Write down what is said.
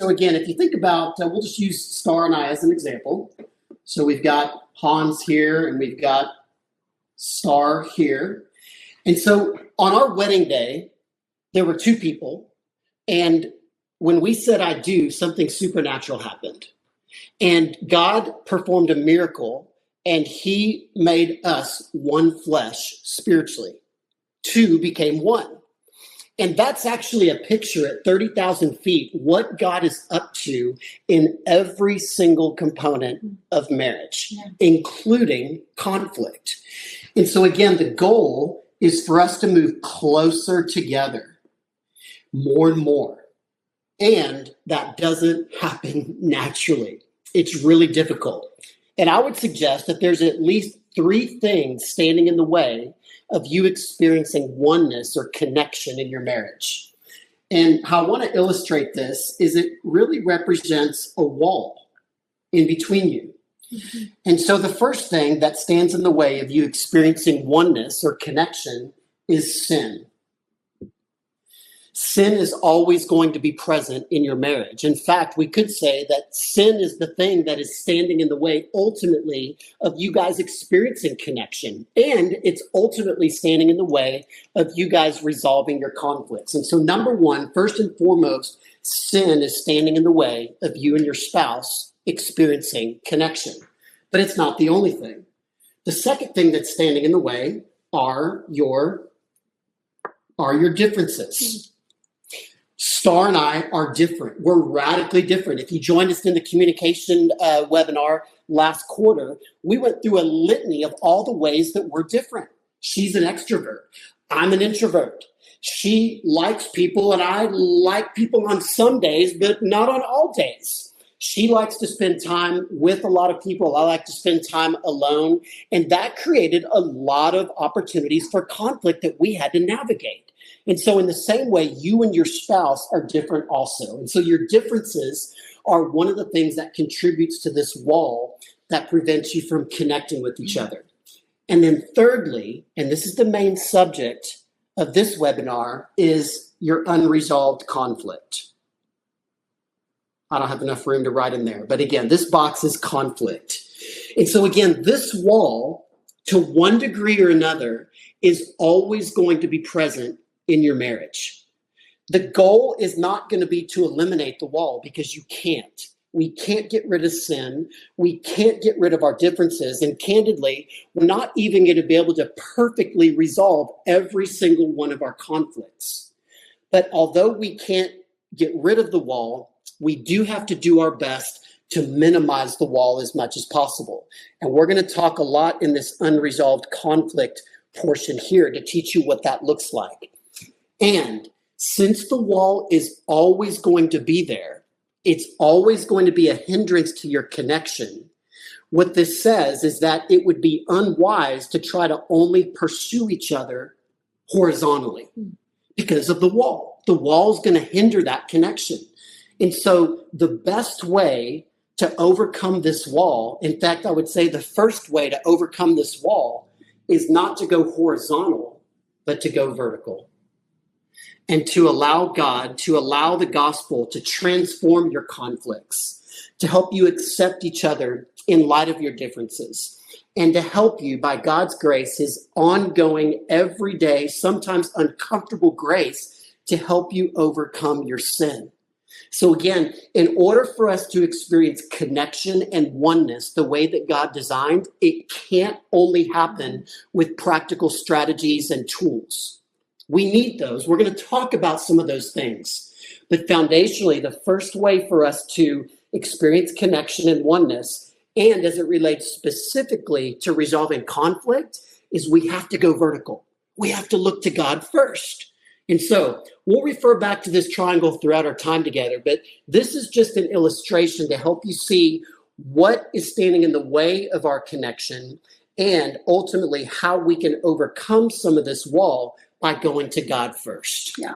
So again, if you think about, we'll just use Star and I as an example. So we've got Hans here and we've got Star here. And so on our wedding day, there were two people. And when we said I do, something supernatural happened. And God performed a miracle and he made us one flesh spiritually. Two became one. And that's actually a picture at 30,000 feet, what God is up to in every single component of marriage, including conflict. And so again, the goal is for us to move closer together, more and more. And that doesn't happen naturally. It's really difficult. And I would suggest that there's at least three things standing in the way of you experiencing oneness or connection in your marriage. And how I want to illustrate this is it really represents a wall in between you. Mm-hmm. And so the first thing that stands in the way of you experiencing oneness or connection is sin. Sin is always going to be present in your marriage. In fact, we could say that sin is the thing that is standing in the way ultimately of you guys experiencing connection. And it's ultimately standing in the way of you guys resolving your conflicts. And so number one, first and foremost, sin is standing in the way of you and your spouse experiencing connection. But it's not the only thing. The second thing that's standing in the way are your differences. Star and I are different. We're radically different. If you joined us in the communication webinar last quarter, we went through a litany of all the ways that we're different. She's an extrovert. I'm an introvert. She likes people and I like people on some days, but not on all days. She likes to spend time with a lot of people. I like to spend time alone. And that created a lot of opportunities for conflict that we had to navigate. And so in the same way, you and your spouse are different also. And so your differences are one of the things that contributes to this wall that prevents you from connecting with each other. And then thirdly, and this is the main subject of this webinar, is your unresolved conflict. I don't have enough room to write in there. But again, this box is conflict. And so again, this wall, to one degree or another, is always going to be present in your marriage. The goal is not going to be to eliminate the wall because you can't. We can't get rid of sin. We can't get rid of our differences. And candidly, we're not even going to be able to perfectly resolve every single one of our conflicts. But although we can't get rid of the wall, we do have to do our best to minimize the wall as much as possible. And we're going to talk a lot in this unresolved conflict portion here to teach you what that looks like. And since the wall is always going to be there, it's always going to be a hindrance to your connection. What this says is that it would be unwise to try to only pursue each other horizontally because of the wall. The wall is going to hinder that connection. And so the best way to overcome this wall, in fact, I would say the first way to overcome this wall is not to go horizontal, but to go vertical. And to allow God, to allow the gospel to transform your conflicts, to help you accept each other in light of your differences, and to help you, by God's grace, his ongoing, everyday, sometimes uncomfortable grace, to help you overcome your sin. So again, in order for us to experience connection and oneness the way that God designed, it can't only happen with practical strategies and tools. We need those. We're going to talk about some of those things. But foundationally, the first way for us to experience connection and oneness, and as it relates specifically to resolving conflict, is we have to go vertical. We have to look to God first. And so we'll refer back to this triangle throughout our time together, but this is just an illustration to help you see what is standing in the way of our connection and ultimately how we can overcome some of this wall by going to God first. Yeah.